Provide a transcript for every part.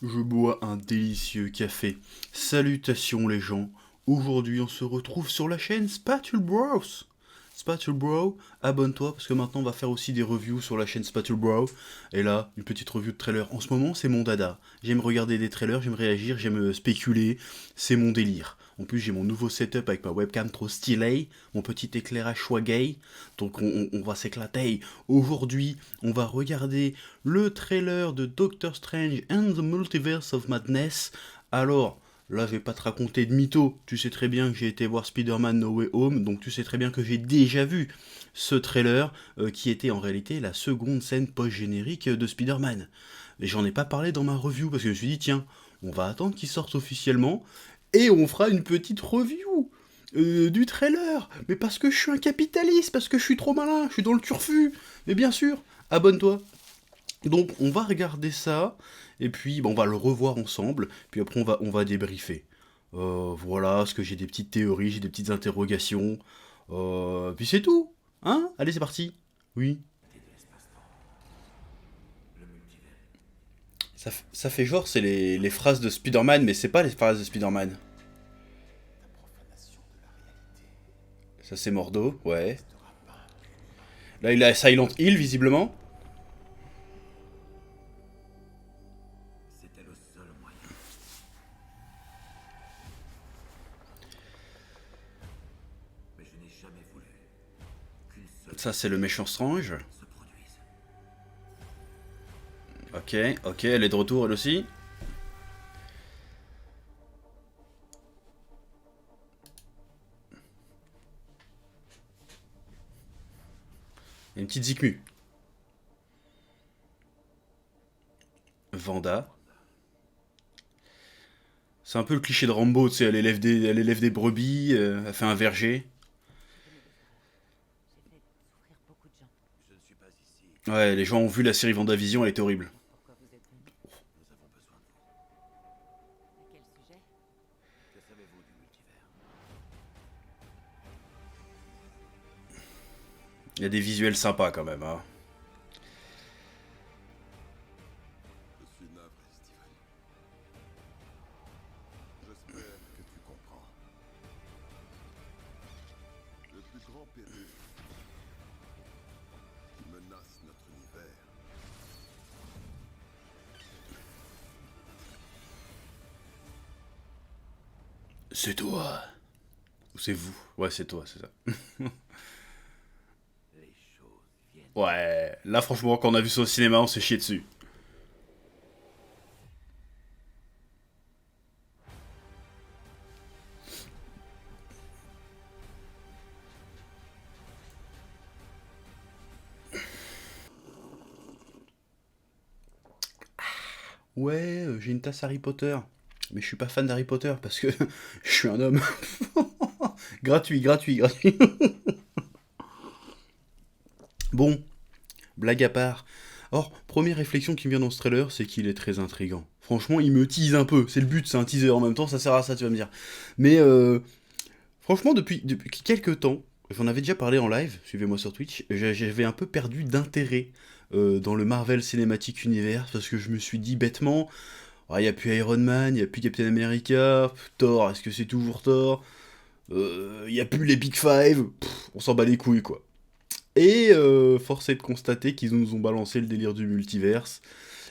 Je bois un délicieux café. Salutations les gens. Aujourd'hui on se retrouve sur la chaîne Spatule Bros. Spatule Bro, abonne-toi parce que maintenant on va faire aussi des reviews sur la chaîne Spatule Bro. Et là, une petite review de trailer. En ce moment c'est mon dada. J'aime regarder des trailers, j'aime réagir, j'aime spéculer. C'est mon délire. En plus j'ai mon nouveau setup avec ma webcam trop stylée, mon petit éclairage choix gay. Donc on va s'éclater. Aujourd'hui on va regarder le trailer de Doctor Strange and the Multiverse of Madness. Alors, là, je vais pas te raconter de mytho. Tu sais très bien que j'ai été voir Spider-Man No Way Home, donc tu sais très bien que j'ai déjà vu ce trailer qui était en réalité la seconde scène post-générique de Spider-Man. Mais j'en ai pas parlé dans ma review parce que je me suis dit, tiens, on va attendre qu'il sorte officiellement et on fera une petite review du trailer. Mais parce que je suis un capitaliste, parce que je suis trop malin, je suis dans le turfu. Mais bien sûr, abonne-toi. Donc on va regarder ça, et puis on va le revoir ensemble, puis après on va débriefer. Voilà, parce que j'ai des petites théories, j'ai des petites interrogations, puis c'est tout. Hein? Allez, c'est parti. Oui. Ça fait genre, c'est les phrases de Spider-Man, mais c'est pas les phrases de Spider-Man. Ça c'est Mordo, ouais. Là il a Silent Hill, visiblement. Ça c'est le méchant Strange. Ok, ok, elle est de retour elle aussi. Il y a une petite zikmu. Vanda. C'est un peu le cliché de Rambo, tu sais, elle élève des brebis, elle fait un verger. Ouais, les gens ont vu la série Vendavision, elle était horrible. Il y a des visuels sympas quand même, hein. Je suis navré, Steven. J'espère que tu comprends. Le plus grand péril qui menace notre univers, C'est toi. Ou c'est vous. Ouais, c'est toi, c'est ça. Ouais, là franchement, quand on a vu ça au cinéma, on s'est chié dessus. Ouais, j'ai une tasse Harry Potter. Mais je suis pas fan d'Harry Potter parce que je suis un homme. Gratuit, gratuit, gratuit. Bon, blague à part. Or, première réflexion qui me vient dans ce trailer, c'est qu'il est très intriguant. Franchement, il me tease un peu. C'est le but, c'est un teaser en même temps, ça sert à ça, tu vas me dire. Mais franchement, depuis quelques temps, j'en avais déjà parlé en live, suivez-moi sur Twitch, j'avais un peu perdu d'intérêt dans le Marvel Cinematic Universe parce que je me suis dit bêtement, il n'y a plus Iron Man, il n'y a plus Captain America, Thor, est-ce que c'est toujours Thor? Il n'y a plus les Big Five, on s'en bat les couilles quoi. Et force est de constater qu'ils nous ont balancé le délire du multiverse.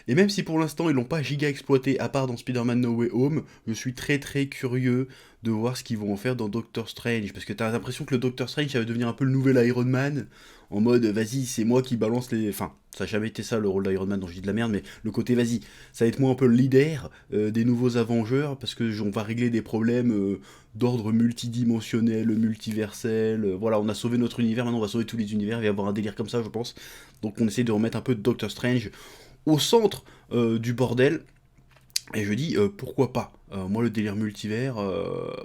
Et même si pour l'instant ils l'ont pas giga exploité, à part dans Spider-Man No Way Home, je suis très très curieux de voir ce qu'ils vont en faire dans Doctor Strange. Parce que t'as l'impression que le Doctor Strange ça va devenir un peu le nouvel Iron Man, en mode vas-y, c'est moi qui balance les. Enfin, ça a jamais été ça le rôle d'Iron Man, dont je dis de la merde, mais le côté vas-y, ça va être moi un peu le leader des nouveaux Avengers, parce que on va régler des problèmes d'ordre multidimensionnel, multiversel. Voilà, on a sauvé notre univers, maintenant on va sauver tous les univers, il va y avoir un délire comme ça, je pense. Donc on essaie de remettre un peu de Doctor Strange au centre du bordel. Et je dis pourquoi pas. Moi le délire multivers,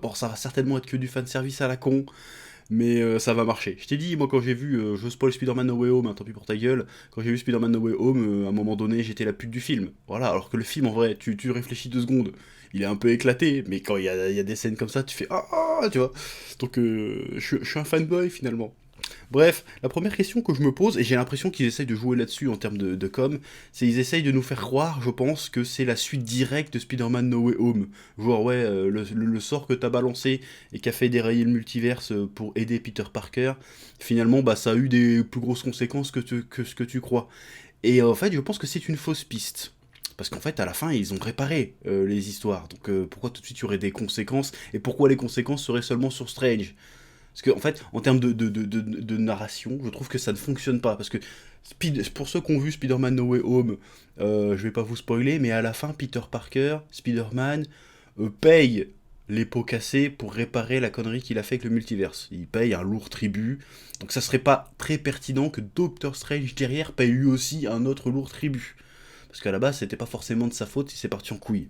bon ça va certainement être que du fanservice à la con, mais ça va marcher. Je t'ai dit, moi quand j'ai vu, je spoil Spider-Man No Way Home, hein, tant pis pour ta gueule, quand j'ai vu Spider-Man No Way Home, à un moment donné j'étais la pute du film. Voilà, alors que le film en vrai, tu réfléchis 2 secondes, il est un peu éclaté, mais quand il y a des scènes comme ça, tu fais ah, ah tu vois. Donc je suis un fanboy finalement. Bref, la première question que je me pose, et j'ai l'impression qu'ils essayent de jouer là-dessus en termes de com, c'est ils essayent de nous faire croire, je pense, que c'est la suite directe de Spider-Man No Way Home. Genre, ouais, le sort que t'as balancé et qui a fait dérailler le multiverse pour aider Peter Parker, finalement, bah, ça a eu des plus grosses conséquences que ce que tu crois. Et en fait, je pense que c'est une fausse piste. Parce qu'en fait, à la fin, ils ont réparé les histoires. Donc pourquoi tout de suite il y aurait des conséquences? Et pourquoi les conséquences seraient seulement sur Strange? Parce que, en fait, en termes de narration, je trouve que ça ne fonctionne pas. Parce que, pour ceux qui ont vu Spider-Man No Way Home, je vais pas vous spoiler, mais à la fin, Peter Parker, Spider-Man, paye les pots cassés pour réparer la connerie qu'il a fait avec le multiverse. Il paye un lourd tribut. Donc ça serait pas très pertinent que Doctor Strange derrière paye lui aussi un autre lourd tribut. Parce qu'à la base, c'était pas forcément de sa faute si c'est parti en couille.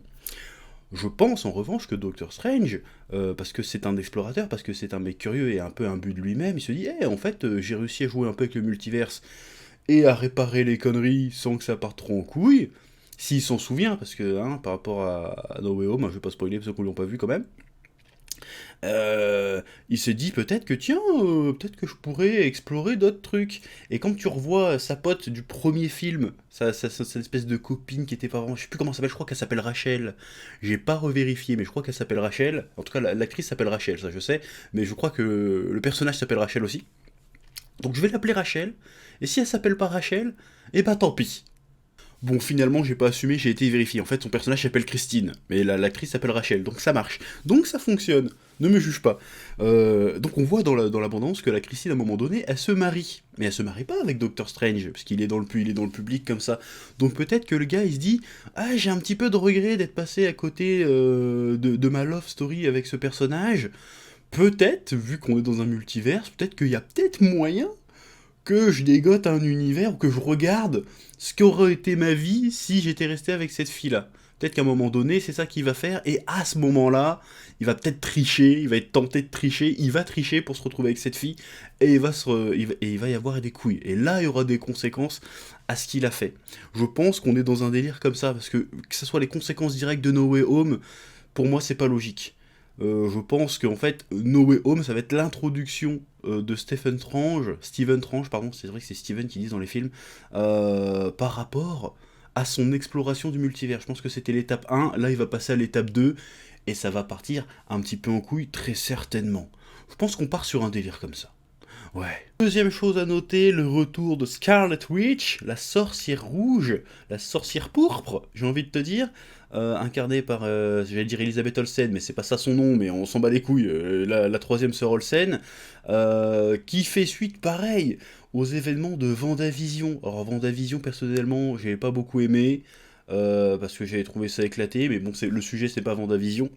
Je pense en revanche que Doctor Strange, parce que c'est un explorateur, parce que c'est un mec curieux et un peu un but de lui-même, il se dit en fait, j'ai réussi à jouer un peu avec le multiverse et à réparer les conneries sans que ça parte trop en couille. S'il s'en souvient, parce que par rapport à No Way Home, je vais pas spoiler parce qu'on l'ont pas vu quand même. Il se dit peut-être que tiens, peut-être que je pourrais explorer d'autres trucs. Et quand tu revois sa pote du premier film, cette espèce de copine qui était pas vraiment, je sais plus comment elle s'appelle, je crois qu'elle s'appelle Rachel. J'ai pas revérifié, mais je crois qu'elle s'appelle Rachel. En tout cas, l'actrice s'appelle Rachel, ça je sais. Mais je crois que le personnage s'appelle Rachel aussi. Donc je vais l'appeler Rachel. Et si elle s'appelle pas Rachel, eh ben tant pis. Bon, finalement, j'ai pas assumé, j'ai été vérifié. En fait, son personnage s'appelle Christine, mais l'actrice s'appelle Rachel, donc ça marche. Donc ça fonctionne. Ne me juge pas. Donc on voit dans l'abondance que la Christine, à un moment donné, elle se marie. Mais elle se marie pas avec Doctor Strange, parce qu'il est dans le public comme ça. Donc peut-être que le gars, il se dit « Ah, j'ai un petit peu de regret d'être passé à côté de ma love story avec ce personnage. Peut-être, vu qu'on est dans un multiverse, peut-être qu'il y a peut-être moyen que je dégote un univers ou que je regarde ce qu'aurait été ma vie si j'étais resté avec cette fille-là. Peut-être qu'à un moment donné, c'est ça qu'il va faire, et à ce moment-là, il va peut-être tricher, il va être tenté de tricher, il va tricher pour se retrouver avec cette fille, et il va y avoir des couilles. Et là, il y aura des conséquences à ce qu'il a fait. Je pense qu'on est dans un délire comme ça, parce que ce soit les conséquences directes de No Way Home, pour moi, c'est pas logique. Je pense qu'en fait, No Way Home, ça va être l'introduction de Stephen Strange, pardon, c'est vrai que c'est Steven qui dit dans les films, par rapport à son exploration du multivers. Je pense que c'était l'étape 1, là il va passer à l'étape 2, et ça va partir un petit peu en couille, très certainement. Je pense qu'on part sur un délire comme ça. Ouais. Deuxième chose à noter, le retour de Scarlet Witch, la sorcière rouge, la sorcière pourpre, j'ai envie de te dire, incarnée par, j'allais dire Elisabeth Olsen, mais c'est pas ça son nom, mais on s'en bat les couilles, la troisième sœur Olsen, qui fait suite, pareil, aux événements de Vendavision. Alors Vendavision, personnellement, j'ai pas beaucoup aimé, parce que j'avais trouvé ça éclaté, mais bon, le sujet c'est pas Vendavision.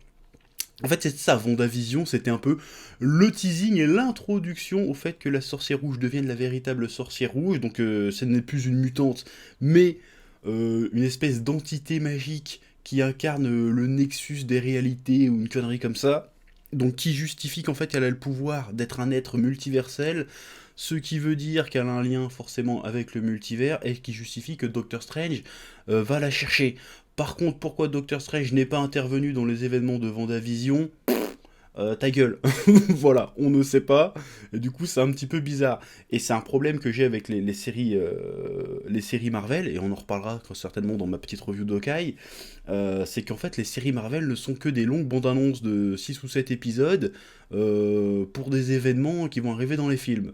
En fait, c'est ça, Vendavision, c'était un peu le teasing et l'introduction au fait que la sorcière rouge devienne la véritable sorcière rouge. Donc, ce n'est plus une mutante, mais une espèce d'entité magique qui incarne le nexus des réalités ou une connerie comme ça. Donc, qui justifie qu'en fait, elle a le pouvoir d'être un être multiversel, ce qui veut dire qu'elle a un lien forcément avec le multivers, et qui justifie que Doctor Strange va la chercher. Par contre, pourquoi Doctor Strange n'est pas intervenu dans les événements de Vendavision? Ta gueule. Voilà, on ne sait pas. Et du coup, c'est un petit peu bizarre. Et c'est un problème que j'ai avec les séries Marvel, et on en reparlera certainement dans ma petite review d'Hawkeye, c'est qu'en fait, les séries Marvel ne sont que des longues bandes annonces de 6 ou 7 épisodes pour des événements qui vont arriver dans les films.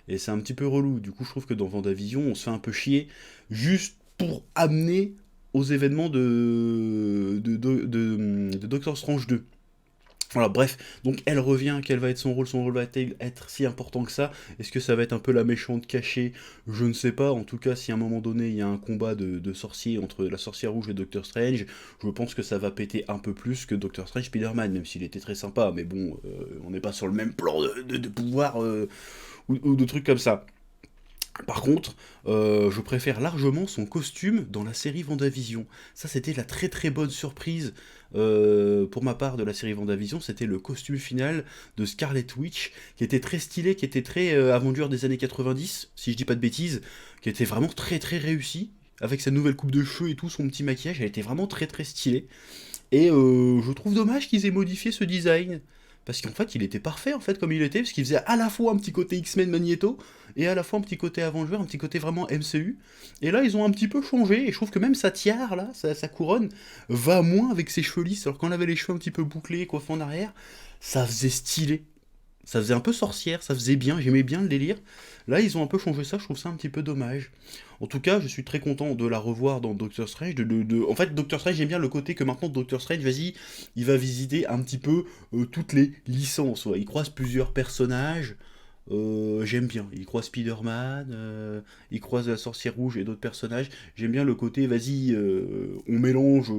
Et c'est un petit peu relou. Du coup, je trouve que dans Vendavision, on se fait un peu chier juste pour amener aux événements de Doctor Strange 2. Voilà, bref, donc elle revient, quel va être son rôle va-t-il être si important que ça? Est-ce que ça va être un peu la méchante cachée? Je ne sais pas, en tout cas, si à un moment donné, il y a un combat de sorciers entre la sorcière rouge et Doctor Strange, je pense que ça va péter un peu plus que Doctor Strange Spider-Man, même s'il était très sympa, mais bon, on n'est pas sur le même plan de pouvoir ou de trucs comme ça. Par contre, je préfère largement son costume dans la série Vendavision. Ça, c'était la très très bonne surprise pour ma part de la série Vendavision. C'était le costume final de Scarlet Witch, qui était très stylé, qui était très Avenger des années 90, si je dis pas de bêtises, qui était vraiment très très réussi, avec sa nouvelle coupe de cheveux et tout, son petit maquillage, elle était vraiment très très stylée. Et je trouve dommage qu'ils aient modifié ce design. parce qu'en fait, il était parfait, en fait, comme il était, parce qu'il faisait à la fois un petit côté X-Men Magneto, et à la fois un petit côté Avenger, un petit côté vraiment MCU. Et là, ils ont un petit peu changé, et je trouve que même sa tiare, là, sa couronne, va moins avec ses cheveux lisses, alors qu'on avait les cheveux un petit peu bouclés, coiffés en arrière, ça faisait stylé. Ça faisait un peu sorcière, ça faisait bien, j'aimais bien le délire. Là, ils ont un peu changé ça, je trouve ça un petit peu dommage. En tout cas, je suis très content de la revoir dans Doctor Strange. En fait, Doctor Strange, j'aime bien le côté que maintenant Doctor Strange, vas-y, il va visiter un petit peu toutes les licences. Ouais. Il croise plusieurs personnages, j'aime bien. Il croise Spider-Man, il croise la sorcière rouge et d'autres personnages. J'aime bien le côté, vas-y, on mélange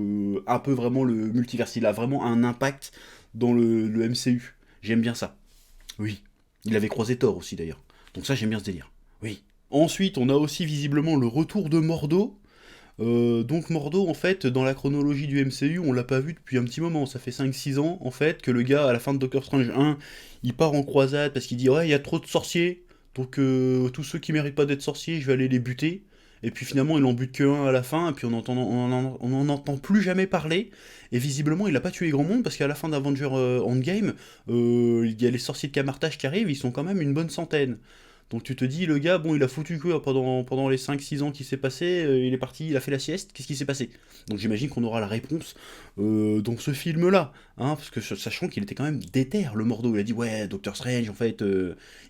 un peu vraiment le multiverse. Il a vraiment un impact dans le MCU. J'aime bien ça. Oui. Il avait croisé Thor aussi d'ailleurs. Donc ça j'aime bien ce délire. Oui. Ensuite on a aussi visiblement le retour de Mordo. Donc Mordo en fait dans la chronologie du MCU on l'a pas vu depuis un petit moment. Ça fait 5-6 ans en fait que le gars à la fin de Doctor Strange 1 il part en croisade parce qu'il dit ouais il y a trop de sorciers. Donc tous ceux qui méritent pas d'être sorciers je vais aller les buter. Et puis finalement il en bute que un à la fin et puis on en entend plus jamais parler. Et visiblement il a pas tué grand monde parce qu'à la fin d'Avenger Endgame il y a les sorciers de Camartage qui arrivent, ils sont quand même une bonne centaine. Donc tu te dis, le gars, bon, il a foutu quoi pendant les 5-6 ans qui s'est passé, il est parti, il a fait la sieste, qu'est-ce qui s'est passé? Donc j'imagine qu'on aura la réponse dans ce film-là, hein, parce que sachant qu'il était quand même déter, le Mordo, il a dit, ouais, Doctor Strange, en fait,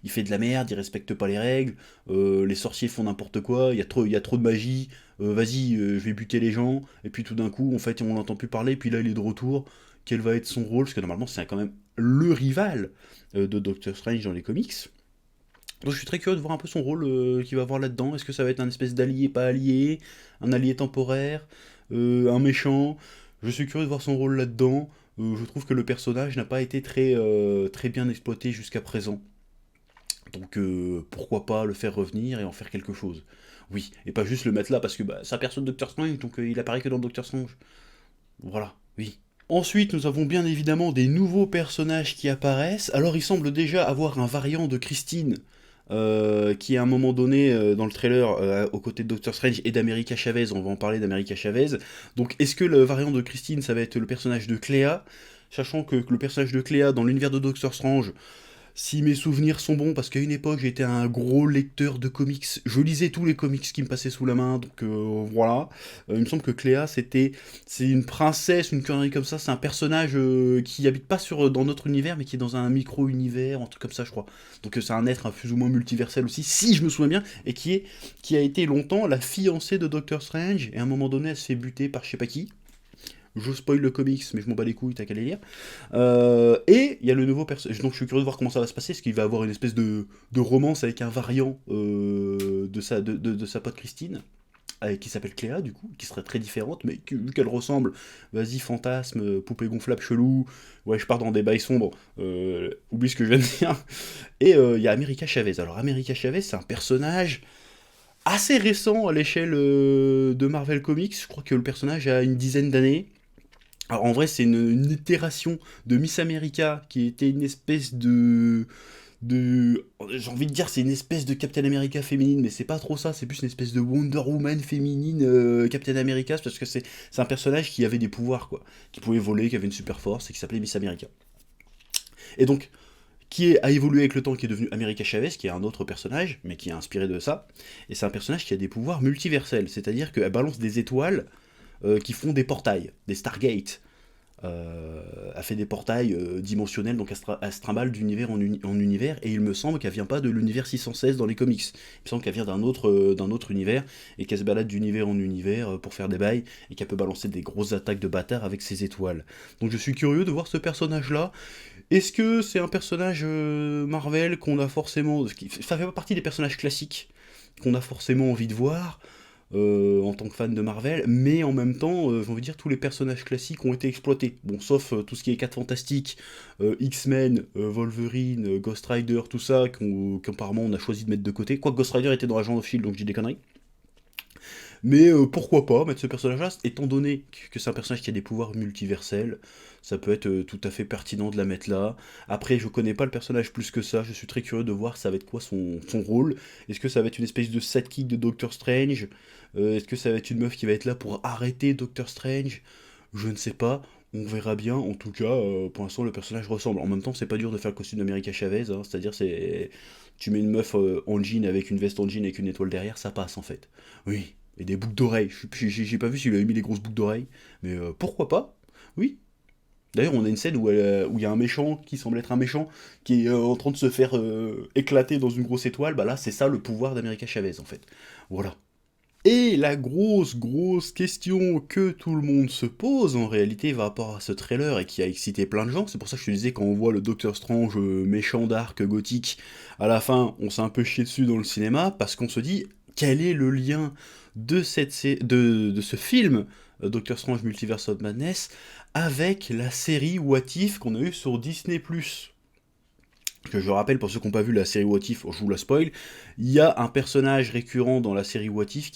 il fait de la merde, il respecte pas les règles, les sorciers font n'importe quoi, il y a trop de magie, vas-y, je vais buter les gens, et puis tout d'un coup, en fait, on l'entend plus parler, puis là, il est de retour, quel va être son rôle, parce que normalement, c'est quand même le rival de Doctor Strange dans les comics. Donc je suis très curieux de voir un peu son rôle qu'il va avoir là-dedans. Est-ce que ça va être un espèce d'allié pas allié, un allié temporaire, un méchant? Je suis curieux de voir son rôle là-dedans. Je trouve que le personnage n'a pas été très bien exploité jusqu'à présent. Donc pourquoi pas le faire revenir et en faire quelque chose. Oui, et pas juste le mettre là parce que bah, ça personne Doctor Strange, donc il apparaît que dans Doctor Strange. Voilà, oui. Ensuite, nous avons bien évidemment des nouveaux personnages qui apparaissent. Alors, il semble déjà avoir un variant de Christine qui à un moment donné dans le trailer aux côtés de Doctor Strange et d'America Chavez, on va en parler d'America Chavez. Donc est-ce que le variant de Christine ça va être le personnage de Cléa, sachant que le personnage de Cléa dans l'univers de Doctor Strange, si mes souvenirs sont bons, parce qu'à une époque j'étais un gros lecteur de comics, je lisais tous les comics qui me passaient sous la main, donc voilà. Il me semble que Cléa c'est une princesse, une connerie comme ça, c'est un personnage qui habite pas dans notre univers, mais qui est dans un micro-univers, un truc comme ça je crois. Donc c'est un être plus ou moins multiversel aussi, si je me souviens bien, et qui a été longtemps la fiancée de Doctor Strange, et à un moment donné elle se fait buter par je sais pas qui. Je spoil le comics, mais je m'en bats les couilles, t'as qu'à les lire. Et il y a le nouveau personnage. Donc je suis curieux de voir comment ça va se passer. Est-ce qu'il va avoir une espèce de romance avec un variant de sa pote Christine, qui s'appelle Cléa, du coup, qui serait très différente, mais vu qu'elle ressemble, vas-y, fantasme, poupée gonflable chelou, ouais, je pars dans des bails sombres, oublie ce que je viens de dire. Et il y a America Chavez. Alors, America Chavez, c'est un personnage assez récent à l'échelle de Marvel Comics. Je crois que le personnage a une dizaine d'années. Alors en vrai, c'est une itération de Miss America qui était une espèce j'ai envie de dire c'est une espèce de Captain America féminine, mais c'est pas trop ça, c'est plus une espèce de Wonder Woman féminine Captain America, parce que c'est un personnage qui avait des pouvoirs quoi, qui pouvait voler, qui avait une super force et qui s'appelait Miss America. Et donc a évolué avec le temps, qui est devenu America Chavez, qui est un autre personnage, mais qui est inspiré de ça. Et c'est un personnage qui a des pouvoirs multiversels, c'est-à-dire qu'elle balance des étoiles qui font des portails, des Stargate. A fait des portails dimensionnels, donc elle se trimballe d'univers en univers, et il me semble qu'elle vient pas de l'univers 616 dans les comics. Il me semble qu'elle vient d'un autre univers, et qu'elle se balade d'univers en univers pour faire des bails, et qu'elle peut balancer des grosses attaques de bâtard avec ses étoiles. Donc je suis curieux de voir ce personnage-là. Est-ce que c'est un personnage Marvel qu'on a forcément... Ça fait pas partie des personnages classiques qu'on a forcément envie de voir en tant que fan de Marvel, mais en même temps, j'ai envie de dire, tous les personnages classiques ont été exploités. Bon, sauf tout ce qui est 4 Fantastiques, X-Men, Wolverine, Ghost Rider, tout ça, qu'apparemment on a choisi de mettre de côté. Quoique Ghost Rider était dans Agent of Shield, donc je dis des conneries. Mais pourquoi pas mettre ce personnage-là, étant donné que c'est un personnage qui a des pouvoirs multiversels, ça peut être tout à fait pertinent de la mettre là. Après, je connais pas le personnage plus que ça, je suis très curieux de voir ça va être quoi son rôle. Est-ce que ça va être une espèce de sidekick de Doctor Strange? Est-ce que ça va être une meuf qui va être là pour arrêter Doctor Strange? Je ne sais pas. On verra bien, en tout cas, pour l'instant le personnage ressemble. En même temps, c'est pas dur de faire le costume d'America Chavez, hein, c'est-à-dire tu mets une meuf en jean avec une veste en jean avec une étoile derrière, ça passe en fait. Oui, et des boucles d'oreilles. J'ai pas vu s'il avait mis des grosses boucles d'oreilles, mais pourquoi pas? Oui. D'ailleurs, on a une scène où il y a un méchant qui semble être un méchant qui est en train de se faire éclater dans une grosse étoile. Bah là, c'est ça le pouvoir d'America Chavez en fait. Voilà. Et la grosse question que tout le monde se pose en réalité par rapport à ce trailer et qui a excité plein de gens, c'est pour ça que je te disais quand on voit le Docteur Strange méchant d'arc gothique, à la fin on s'est un peu chié dessus dans le cinéma parce qu'on se dit quel est le lien de ce film Doctor Strange Multiverse of Madness avec la série What If qu'on a eue sur Disney+. Que je rappelle pour ceux qui n'ont pas vu la série What If, je vous la spoil, il y a un personnage récurrent dans la série What If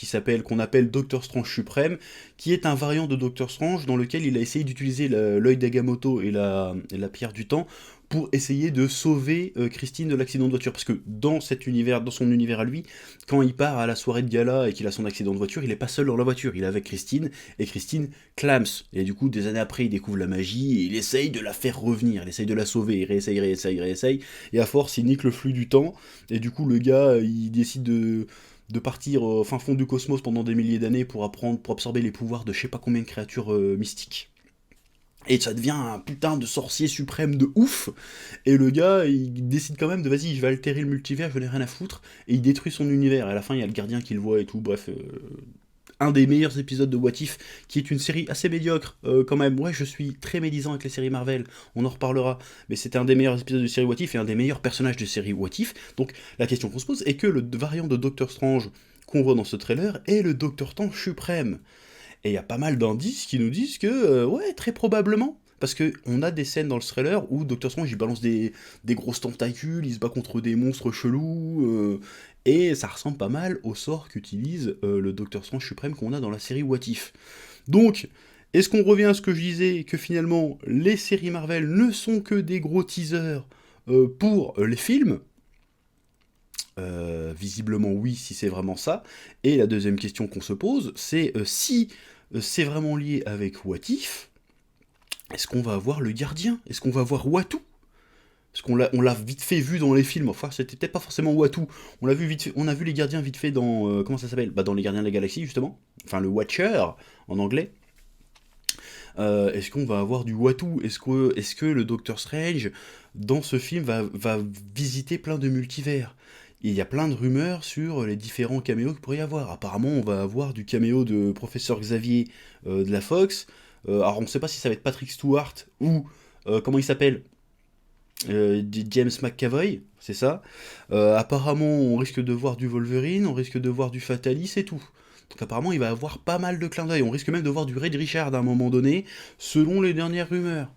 qu'on appelle Doctor Strange Suprême, qui est un variant de Doctor Strange dans lequel il a essayé d'utiliser l'œil d'Agamotto et la pierre du temps pour essayer de sauver Christine de l'accident de voiture. Parce que dans son univers à lui, quand il part à la soirée de gala et qu'il a son accident de voiture, il n'est pas seul dans la voiture, il est avec Christine, et Christine clams. Et du coup, des années après, il découvre la magie, et il essaye de la faire revenir, il essaye de la sauver, il réessaye, et à force, il nique le flux du temps, et du coup, le gars, il décide de partir au fin fond du cosmos pendant des milliers d'années pour absorber les pouvoirs de je sais pas combien de créatures mystiques. Et ça devient un putain de sorcier suprême de ouf. Et le gars, il décide quand même de vas-y, je vais altérer le multivers, je n'ai rien à foutre. Et il détruit son univers. Et à la fin, il y a le gardien qui le voit et tout. Bref, un des meilleurs épisodes de What If, qui est une série assez médiocre quand même. Ouais, je suis très médisant avec les séries Marvel, on en reparlera. Mais c'était un des meilleurs épisodes de série What If et un des meilleurs personnages de série What If. Donc la question qu'on se pose est que le variant de Doctor Strange qu'on voit dans ce trailer est le Docteur Strange suprême. Et il y a pas mal d'indices qui nous disent que, ouais, très probablement. Parce que on a des scènes dans le trailer où Doctor Strange il balance des grosses tentacules, il se bat contre des monstres chelous, et ça ressemble pas mal au sort qu'utilise le Docteur Strange suprême qu'on a dans la série What If. Donc, est-ce qu'on revient à ce que je disais, que finalement les séries Marvel ne sont que des gros teasers pour les films? Visiblement oui, si c'est vraiment ça. Et la deuxième question qu'on se pose, c'est si c'est vraiment lié avec What If, est-ce qu'on va avoir le gardien? Est-ce qu'on va avoir Watu? Parce on l'a vite fait vu dans les films, enfin c'était peut-être pas forcément Watu, on l'a vu vite fait, on a vu les gardiens vite fait dans, comment ça s'appelle? Bah dans les gardiens de la galaxie justement, enfin le Watcher en anglais. Est-ce qu'on va avoir du Watu? Est-ce que le Doctor Strange, dans ce film, va visiter plein de multivers? Il y a plein de rumeurs sur les différents caméos qu'il pourrait y avoir. Apparemment, on va avoir du caméo de Professeur Xavier de la Fox. Alors, on ne sait pas si ça va être Patrick Stewart ou, comment il s'appelle? James McAvoy, c'est ça. Apparemment, on risque de voir du Wolverine, on risque de voir du Fatalis et tout. Donc apparemment, il va avoir pas mal de clins d'œil. On risque même de voir du Red Richard à un moment donné, selon les dernières rumeurs.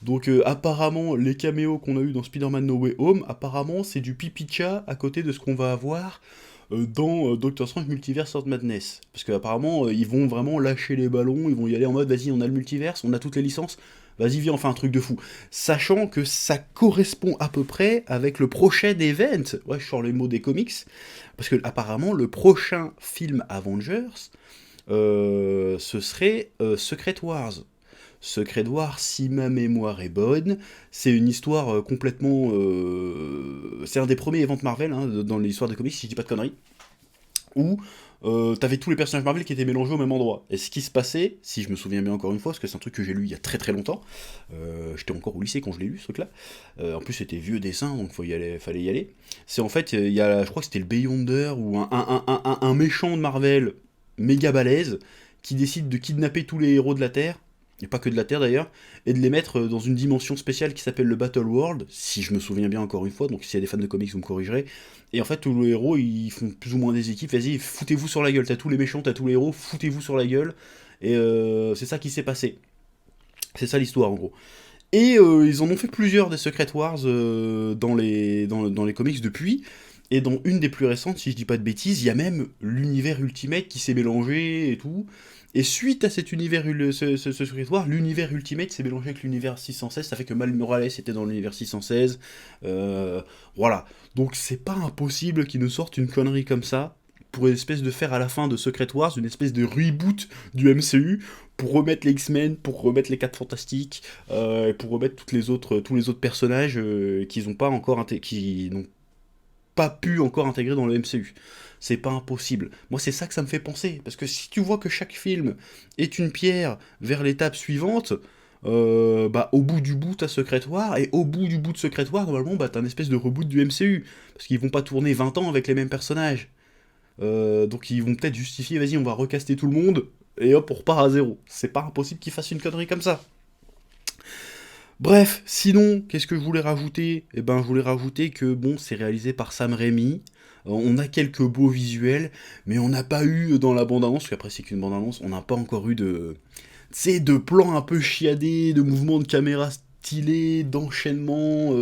Donc apparemment, les caméos qu'on a eu dans Spider-Man No Way Home, apparemment, c'est du pipi de chat à côté de ce qu'on va avoir dans Doctor Strange Multiverse of Madness. Parce qu'apparemment, ils vont vraiment lâcher les ballons, ils vont y aller en mode, vas-y, on a le multiverse, on a toutes les licences, vas-y, viens, on fait un truc de fou. Sachant que ça correspond à peu près avec le prochain event, ouais, je sors les mots des comics, parce que apparemment, le prochain film Avengers, ce serait Secret Wars. Secret Wars, si ma mémoire est bonne, c'est une histoire complètement... c'est un des premiers events Marvel hein, dans l'histoire des comics, si je dis pas de conneries, où t'avais tous les personnages Marvel qui étaient mélangés au même endroit. Et ce qui se passait, si je me souviens bien encore une fois, parce que c'est un truc que j'ai lu il y a très très longtemps, j'étais encore au lycée quand je l'ai lu ce truc-là, en plus c'était vieux dessin, donc fallait y aller, c'est en fait, je crois que c'était le Beyonder, ou un méchant de Marvel méga balèze, qui décide de kidnapper tous les héros de la Terre, et pas que de la Terre d'ailleurs, et de les mettre dans une dimension spéciale qui s'appelle le Battle World, si je me souviens bien encore une fois, donc s'il y a des fans de comics vous me corrigerez, et en fait tous les héros ils font plus ou moins des équipes, vas-y foutez-vous sur la gueule, t'as tous les méchants, t'as tous les héros, foutez-vous sur la gueule, et c'est ça qui s'est passé, c'est ça l'histoire en gros. Et ils en ont fait plusieurs des Secret Wars dans les comics depuis, et dans une des plus récentes, si je dis pas de bêtises, il y a même l'univers Ultimate qui s'est mélangé et tout. Et suite à cet univers, ce Secret War, l'univers Ultimate s'est mélangé avec l'univers 616, ça fait que Miles Morales était dans l'univers 616. Voilà. Donc c'est pas impossible qu'ils nous sortent une connerie comme ça, pour une espèce de faire à la fin de Secret Wars, une espèce de reboot du MCU, pour remettre les X-Men, pour remettre les 4 Fantastiques, pour remettre tous les autres personnages qu'ils n'ont pas encore qui n'ont pas pu encore intégrer dans le MCU. C'est pas impossible. Moi, c'est ça que ça me fait penser. Parce que si tu vois que chaque film est une pierre vers l'étape suivante, bah, au bout du bout, t'as Secret War, et au bout du bout de Secret War, normalement, bah, t'as une espèce de reboot du MCU. Parce qu'ils vont pas tourner 20 ans avec les mêmes personnages. Donc ils vont peut-être justifier, vas-y, on va recaster tout le monde, et hop, on repart à zéro. C'est pas impossible qu'ils fassent une connerie comme ça. Bref, sinon, qu'est-ce que je voulais rajouter? Eh ben, je voulais rajouter que, bon, c'est réalisé par Sam Raimi. On a quelques beaux visuels, mais on n'a pas eu dans la bande-annonce, parce qu'après c'est qu'une bande-annonce, on n'a pas encore eu de... Tu sais, de plans un peu chiadés, de mouvements de caméra stylés, d'enchaînements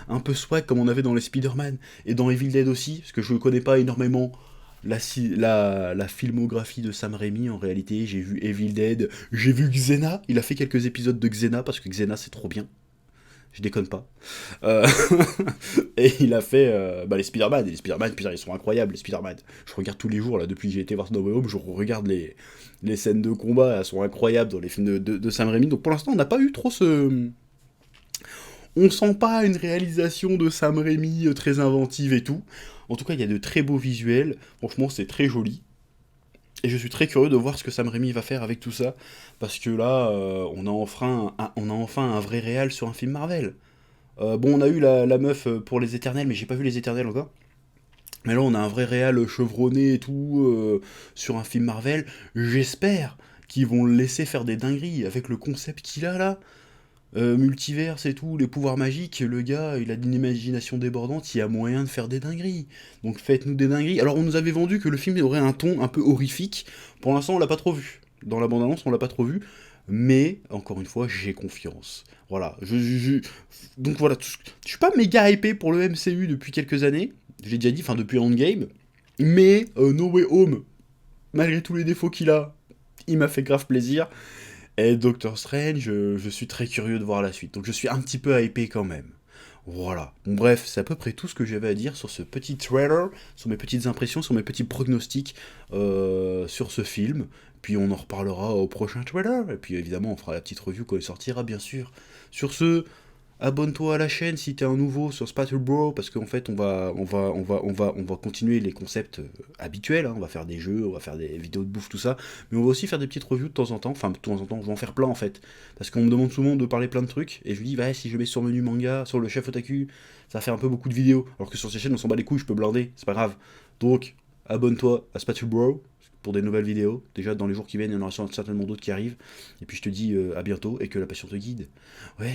un peu swag comme on avait dans les Spider-Man et dans Evil Dead aussi, parce que je ne connais pas énormément la filmographie de Sam Raimi en réalité. J'ai vu Evil Dead, j'ai vu Xena, il a fait quelques épisodes de Xena parce que Xena c'est trop bien. Je déconne pas. Euh, et il a fait bah, les Spider-Man. Et les Spider-Man, putain, ils sont incroyables, les Spider-Man. Je regarde tous les jours, là, depuis que j'ai été voir No Way Home, je regarde les scènes de combat, elles sont incroyables dans les films de Sam Raimi. Donc pour l'instant, on n'a pas eu trop ce... On sent pas une réalisation de Sam Raimi très inventive et tout. En tout cas, il y a de très beaux visuels. Franchement, c'est très joli. Et je suis très curieux de voir ce que Sam Raimi va faire avec tout ça. Parce que là, on a enfin un vrai réal sur un film Marvel. Bon, on a eu la meuf pour les Éternels, mais j'ai pas vu les Éternels encore. Mais là, on a un vrai réal chevronné et tout sur un film Marvel. J'espère qu'ils vont le laisser faire des dingueries avec le concept qu'il a là. Multiverse et tout, les pouvoirs magiques, le gars, il a une imagination débordante, il y a moyen de faire des dingueries. Donc faites-nous des dingueries. Alors on nous avait vendu que le film aurait un ton un peu horrifique. Pour l'instant, on l'a pas trop vu. Dans la bande-annonce, on l'a pas trop vu. Mais, encore une fois, j'ai confiance. Voilà. Donc voilà, je suis pas méga hypé pour le MCU depuis quelques années. J'ai déjà dit, enfin depuis Endgame. Mais No Way Home, malgré tous les défauts qu'il a, il m'a fait grave plaisir. Et Doctor Strange, je suis très curieux de voir la suite. Donc je suis un petit peu hypé quand même. Voilà. Bon, bref, c'est à peu près tout ce que j'avais à dire sur ce petit trailer, sur mes petites impressions, sur mes petits pronostics sur ce film. Puis on en reparlera au prochain trailer. Et puis évidemment, on fera la petite review quand il sortira, bien sûr. Sur ce, abonne-toi à la chaîne si t'es un nouveau sur Spatule Bro, parce qu'en fait on va continuer les concepts habituels, hein. On va faire des jeux, on va faire des vidéos de bouffe, tout ça, mais on va aussi faire des petites reviews de temps en temps, enfin de temps en temps, je vais en faire plein en fait, parce qu'on me demande souvent de parler plein de trucs, et je lui dis, bah si je mets sur menu manga, sur le chef otaku, ça fait un peu beaucoup de vidéos, alors que sur ces chaînes on s'en bat les couilles, je peux blinder, c'est pas grave. Donc, abonne-toi à Spatule Bro, pour des nouvelles vidéos, déjà dans les jours qui viennent, il y en aura certainement d'autres qui arrivent, et puis je te dis à bientôt, et que la passion te guide. Ouais.